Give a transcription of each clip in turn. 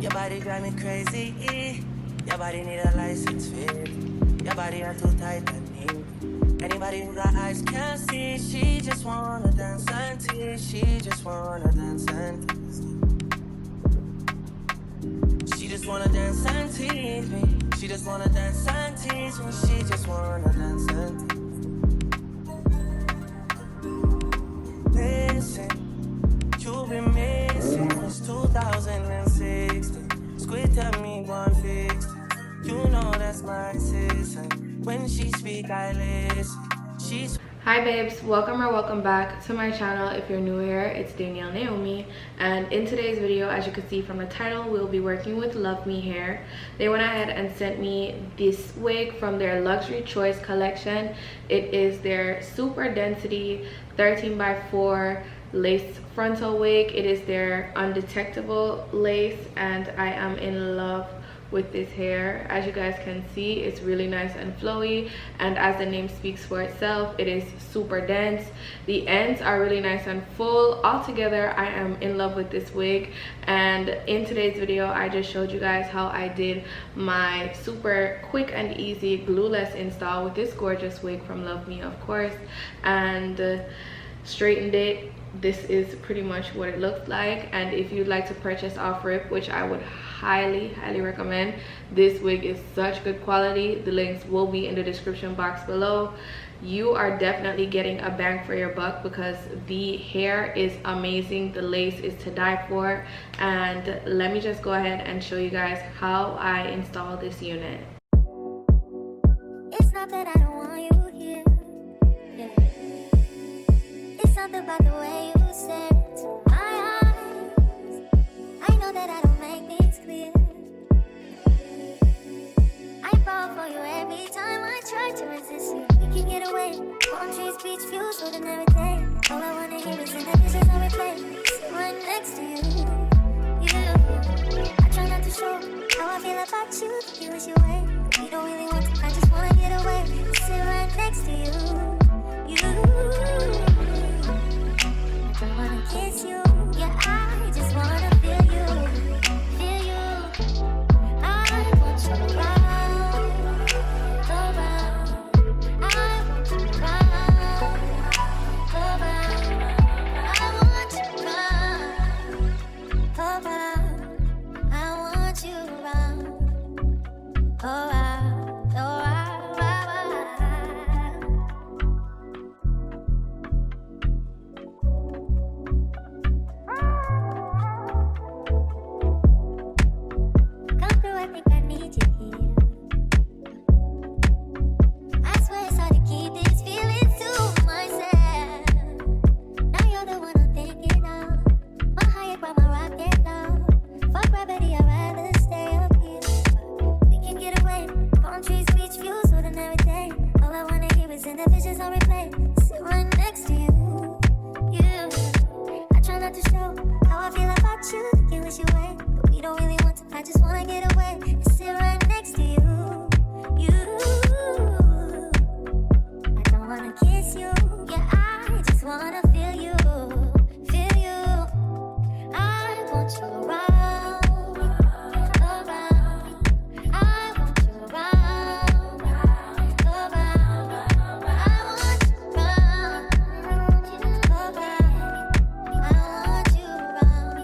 Your body drive me crazy. Your body need a license fit. Your body are too tight and neat. Anybody who got eyes can't see. She just wanna dance and tease. She just wanna dance and tease. She just wanna dance and tease me. She just wanna dance and tease me. She just wanna dance and tease me. Listen, you've been missing since 2016. Squid tell me one fix. You know that's my sister. When she speak, I listen. She's Hi babes, welcome or welcome back to my channel. If you're new here, it's Danielle Naomi, and in today's video, as you can see from the title, we'll be working with LUVME hair. They went ahead and sent me this wig from their luxury choice collection. It is their super density 13x4 lace frontal wig. It is their undetectable lace, and I am in love with this hair. As you guys can see, it's really nice and flowy, and as the name speaks for itself, it is super dense. The ends are really nice and full. Altogether, I am in love with this wig, and in today's video I just showed you guys how I did my super quick and easy glueless install with this gorgeous wig from LUVME, of course, and straightened it. This is pretty much what it looked like, and if you'd like to purchase off rip, which I would highly recommend, this wig is such good quality. The links will be in the description box below. You are definitely getting a bang for your buck because the hair is amazing, the lace is to die for, and let me just go ahead and show you guys how I install this unit. It's not that I don't want you here, yeah. It's something about the way you stare into my eyes. I know that I don't make things clear. I fall for you every time I try to resist you. You can get away. Palm trees, beach views, with an everything. All I wanna hear is in the visions I replay. Sit right next to you. I try not to show how I feel about you. You wish you away. You don't really want to, I just wanna get away. Sit right next to you. I don't wanna kiss you. Yeah, I just wanna feel you. Feel you. I want you around. Go round. I want you around. Go round. I want you around. Go round. I want you around. Go round. Go round. Come through, I think I need you here. I swear it's hard to keep these feelings to myself. Now you're the one I'm thinking of. My higher ground, my rocket low. Fuck gravity, I'd rather stay up here. We can get away. Palm trees, beach views, with an everything. All I wanna hear is in the visions I replay. Sit right next to you. I try not to show how I feel about you. You wish you away, but we don't really want to. I just wanna get away and sit right next to you. I don't wanna kiss you. Yeah, I just wanna feel you. Feel you. I want you around. Around. I want you around. Around. I want you around. Around. I want you around.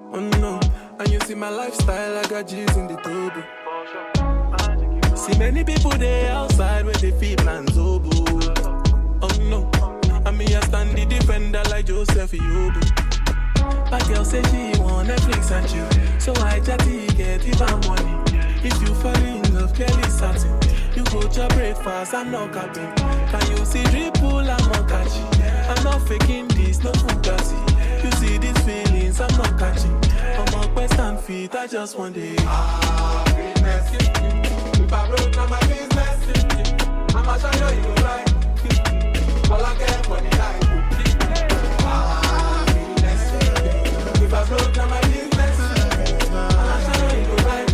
Oh no, and you see my lifestyle, I got G's in the turbo. See many people there outside where they feel plans obo. Oh no, and me I stand the defender like Joseph Yobo. But girl say she want Netflix and chill, so I chatty get even money. If you fall in love, clearly certain. You go to breakfast, I'm not capping. Can you see dripple, I'm not catching. I'm not faking this, no fuga. I just want it. Happiness. If I broke down my business, I'ma show you right. All I care for the night. Happiness. If I broke down my business, I'ma show you right.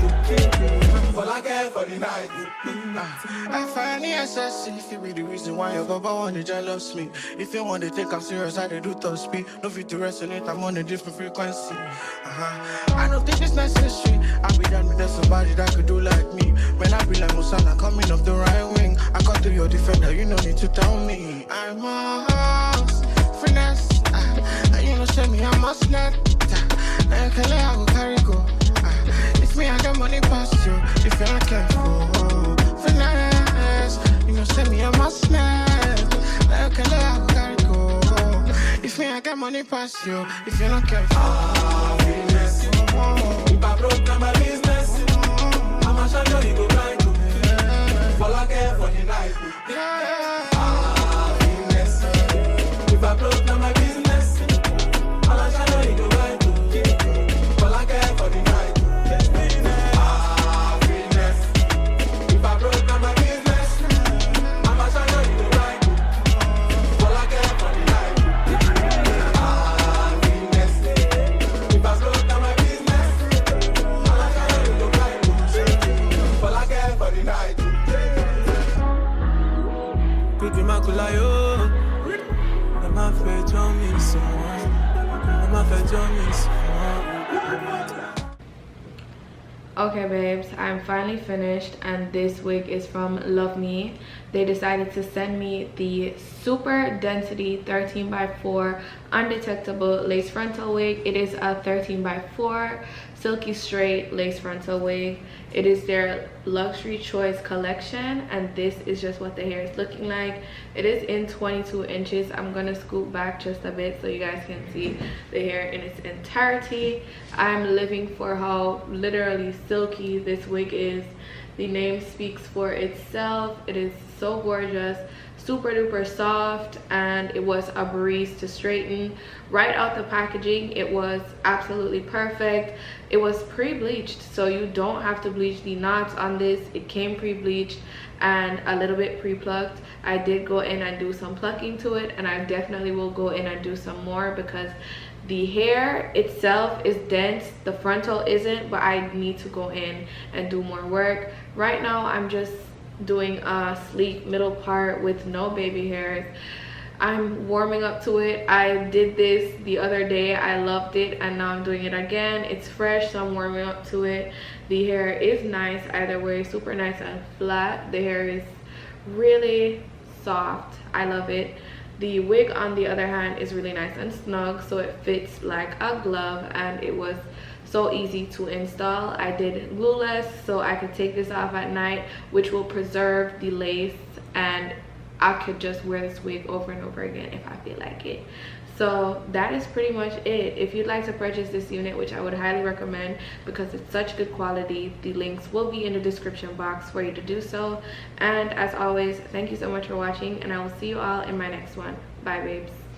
All I care for the night. I find the SS if you be the reason why your baba wanna jealous me. If you want to take I'm serious, I do top speed. No fit to resonate, I'm on a different frequency. I don't think it's necessary. I be done with that somebody that could do like me. When I be like Musala coming off the right wing, I got to your defender, you no need to tell me. I'm a house, finesse. You know, send me, I'm a snack. Now you can let I go carry go. If me, I got money past you. If you're not careful, finesse. You know, send me, I'm a snack. Now you can let I go carry go. If me, I got money past you. If you're not careful, happiness. If I broke down my business, I'ma show you go right. All I care for the night. Happiness. If I broke down my business, I'ma show you go right. All I care for the night. Happiness. If I broke down my business, I'ma show you go right. All I care for the night. Happiness. If I broke down my business, I'ma show you go right. All I care for the night. Pipi makulayo, I'ma fetch on me someone. I'ma fetch on me someone. Okay babes, I'm finally finished and this wig is from LUVME. They decided to send me the super density 13x4 undetectable lace frontal wig. It is a 13x4 silky straight lace frontal wig. It is their luxury choice collection and this is just what the hair is looking like. It is in 22 inches. I'm gonna scoop back just a bit so you guys can see the hair in its entirety. I'm living for how literally silky this wig is. The name speaks for itself. It is so gorgeous, super duper soft, and it was a breeze to straighten. Right out the packaging, it was absolutely perfect. It was pre-bleached, so you don't have to bleach the knots on this. It came pre-bleached and a little bit pre-plucked. I did go in and do some plucking to it, and I definitely will go in and do some more because the hair itself is dense, the frontal isn't, but I need to go in and do more work. Right now I'm just doing a sleek middle part with no baby hairs. I'm warming up to it. I did this the other day, I loved it, and now I'm doing it again. It's fresh, so I'm warming up to it. The hair is nice either way, super nice and flat. The hair is really soft, I love it. The wig on the other hand is really nice and snug, so it fits like a glove, and it was so easy to install. I did glueless so I could take this off at night, which will preserve the lace, and I could just wear this wig over and over again if I feel like it. So that is pretty much it. If you'd like to purchase this unit, which I would highly recommend because it's such good quality, the links will be in the description box for you to do so. And as always, thank you so much for watching, and I will see you all in my next one. Bye babes.